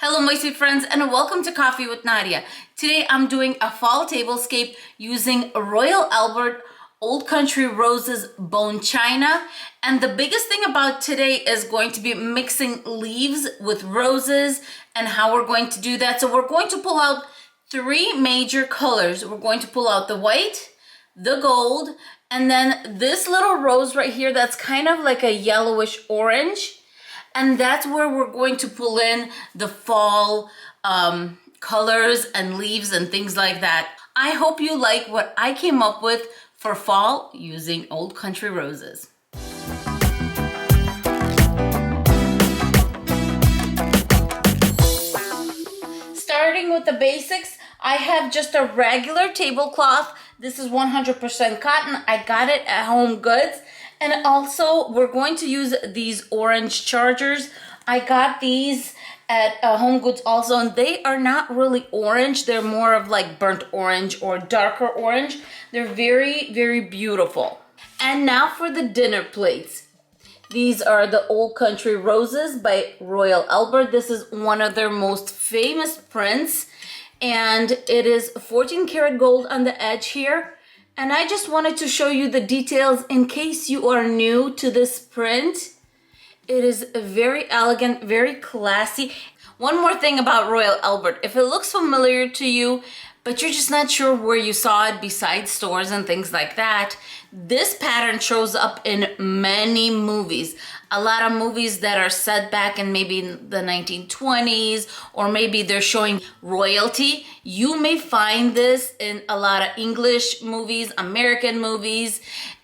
Hello my sweet friends and welcome to Coffee with Nadia. Today I'm doing a fall tablescape using Royal Albert Old Country Roses bone china. And the biggest thing about today is going to be mixing leaves with roses and how we're going to do that. So we're going to pull out three major colors. We're going to pull out the white, the gold, and then this little rose right here that's kind of like a yellowish orange. And that's where we're going to pull in the fall colors and leaves and things like that. I hope you like what I came up with for fall using Old Country Roses. Starting with the basics, I have just a regular tablecloth. This is 100% cotton. I got it at Home Goods. And also, we're going to use these orange chargers. I got these at Home Goods also, and they are not really orange. They're more of like burnt orange or darker orange. They're very, very beautiful. And now for the dinner plates. These are the Old Country Roses by Royal Albert. This is one of their most famous prints, and it is 14 karat gold on the edge here. And I just wanted to show you the details in case you are new to this print. It is very elegant, very classy. One more thing about Royal Albert. If it looks familiar to you, but you're just not sure where you saw it besides stores and things like that, this pattern shows up in many movies. A lot of movies that are set back in maybe the 1920s, or maybe they're showing royalty. You may find this in a lot of English movies, American movies,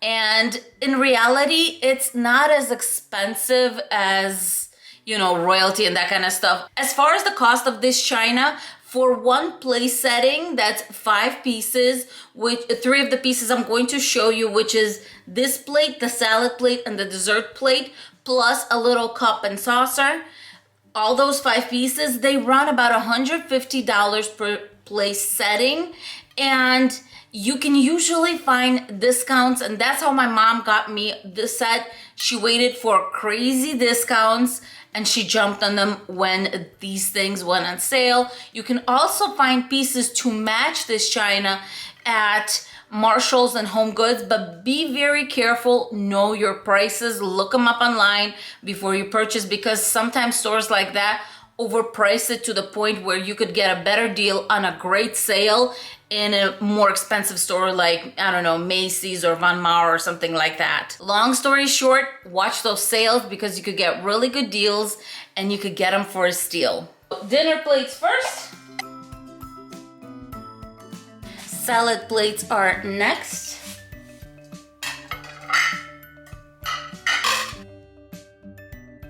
and in reality, it's not as expensive as, you know, royalty and that kind of stuff. As far as the cost of this china, for one place setting, that's 5 pieces, which 3 of the pieces I'm going to show you, which is this plate, the salad plate, and the dessert plate, plus a little cup and saucer. All those 5 pieces, they run about $150 per place setting. And you can usually find discounts, and that's how my mom got me this set. She waited for crazy discounts and she jumped on them when these things went on sale. You can also find pieces to match this china at Marshall's and Home Goods, but be very careful, know your prices, look them up online before you purchase, because sometimes stores like that overprice it to the point where you could get a better deal on a great sale in a more expensive store like, I don't know, Macy's or Von Maur or something like that. Long story short, watch those sales because you could get really good deals and you could get them for a steal. Dinner plates first. Salad plates are next.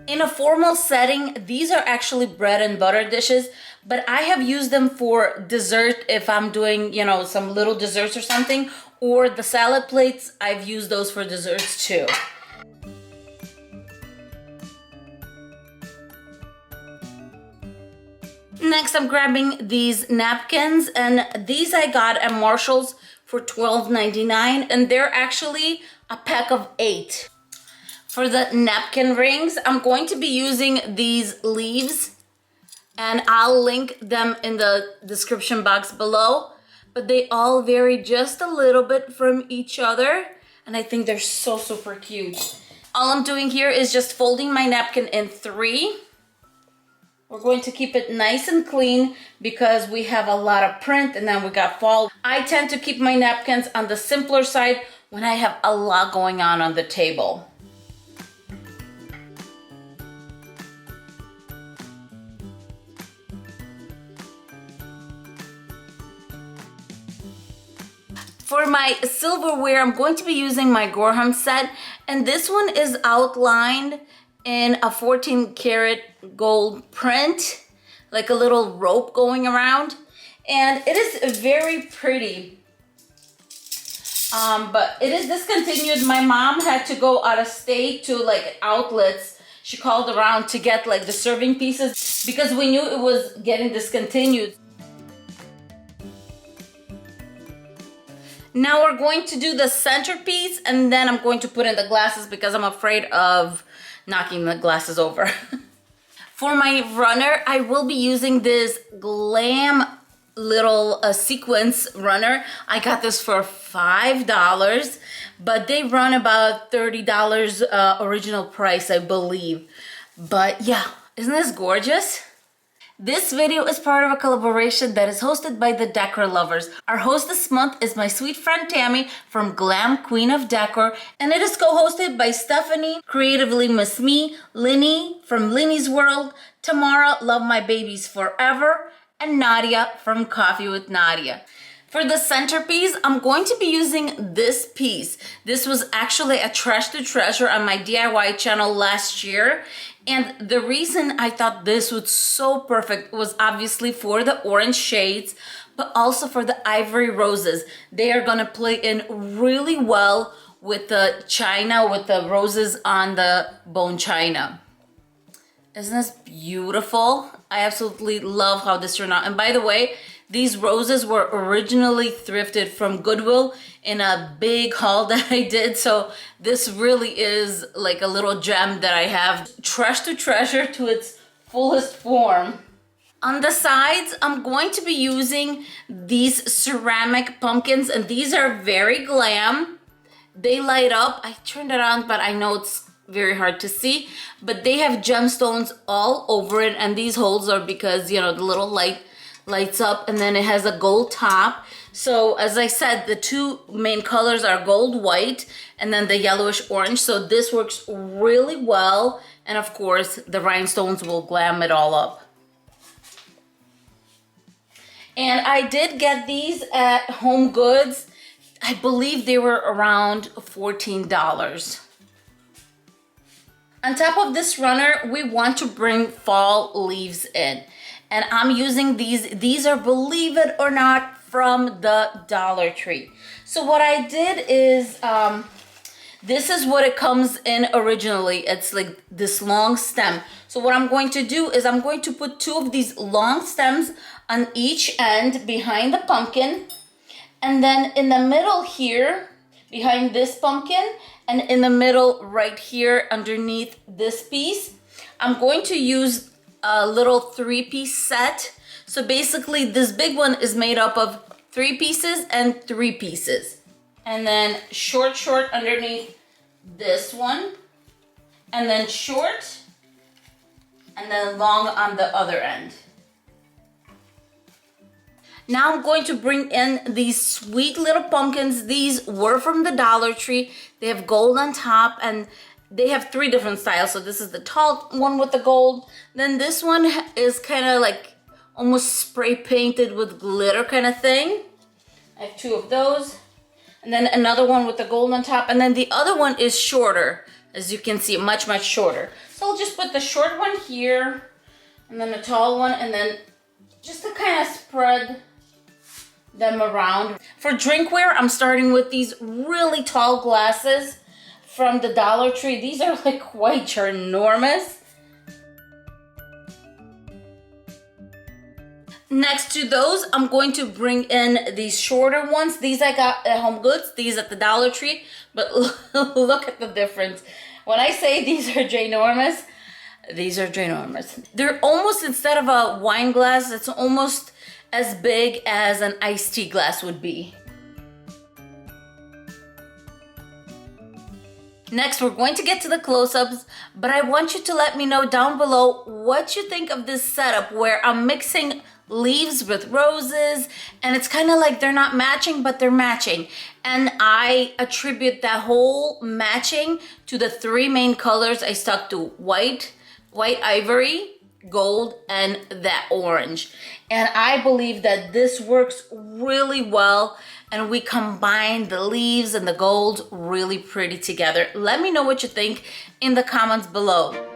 In a formal setting, these are actually bread and butter dishes, but I have used them for dessert if I'm doing, you know, some little desserts or something, or the salad plates, I've used those for desserts too. Next, I'm grabbing these napkins, and these I got at Marshall's for $12.99, and they're actually a pack of 8. For the napkin rings, I'm going to be using these leaves, and I'll link them in the description box below, but they all vary just a little bit from each other, and I think they're so super cute. All I'm doing here is just folding my napkin in 3. We're going to keep it nice and clean because we have a lot of print and then we got fall. I tend to keep my napkins on the simpler side when I have a lot going on the table. For my silverware, I'm going to be using my Gorham set, and this one is outlined in a 14 karat gold print, like a little rope going around, and it is very pretty. But it is discontinued. My mom had to go out of state to like outlets. She called around to get like the serving pieces because we knew it was getting discontinued. Now we're going to do the centerpiece, and then I'm going to put in the glasses because I'm afraid of knocking the glasses over. For my runner, I will be using this Glam little sequence runner. I got this for $5, but they run about $30 original price, I believe. But yeah, isn't this gorgeous? This video is part of a collaboration that is hosted by the Decor lovers. Our host this month is my sweet friend Tammy from Glam Queen of Decor, and it is co-hosted by Stephanie, Creatively Miss Me, Linny from Linny's World, Tamara, Love My Babies Forever, and Nadia from Coffee with Nadia. For the centerpiece, I'm going to be using this piece. This was actually a trash to treasure on my DIY channel last year. And the reason I thought this was so perfect was obviously for the orange shades, but also for the ivory roses. They are gonna play in really well with the china, with the roses on the bone china. Isn't this beautiful? I absolutely love how this turned out. And by the way, these roses were originally thrifted from Goodwill in a big haul that I did. So this really is like a little gem that I have. Trash to treasure to its fullest form. On the sides, I'm going to be using these ceramic pumpkins, and these are very glam. They light up. I turned it on, but I know it's very hard to see. But they have gemstones all over it, and these holes are because, you know, the little light lights up, and then it has a gold top. So as I said, the two main colors are gold white and then the yellowish orange. So this works really well, and of course the rhinestones will glam it all up. And I did get these at Home Goods. I believe they were around $14. On top of this runner, we want to bring fall leaves in. And I'm using these. These are, believe it or not, from the Dollar Tree. So what I did is, this is what it comes in originally. It's like this long stem. So what I'm going to do is I'm going to put two of these long stems on each end behind the pumpkin. And then in the middle here, behind this pumpkin, and in the middle right here underneath this piece, I'm going to use a little 3-piece set. So basically this big one is made up of 3 pieces and 3 pieces. And then short underneath this one, and then short, and then long on the other end. Now I'm going to bring in these sweet little pumpkins. These were from the Dollar Tree. They have gold on top, and they have 3 different styles. So this is the tall one with the gold. Then this one is kind of like almost spray painted with glitter kind of thing. I have 2 of those. And then another one with the gold on top. And then the other one is shorter. As you can see, much shorter. So I'll just put the short one here, and then the tall one, and then just to kind of spread them around. For drinkware, I'm starting with these really tall glasses from the Dollar Tree. These are like quite ginormous. Next to those, I'm going to bring in these shorter ones. These I got at Home Goods, these at the Dollar Tree, but look at the difference. When I say these are ginormous, these are ginormous. They're almost, instead of a wine glass, it's almost as big as an iced tea glass would be. Next, we're going to get to the close-ups, but I want you to let me know down below what you think of this setup where I'm mixing leaves with roses, and it's kind of like they're not matching, but they're matching. And I attribute that whole matching to the 3 main colors I stuck to: white ivory, gold, and that orange. And I believe that this works really well, and we combine the leaves and the gold really pretty together. Let me know what you think in the comments below.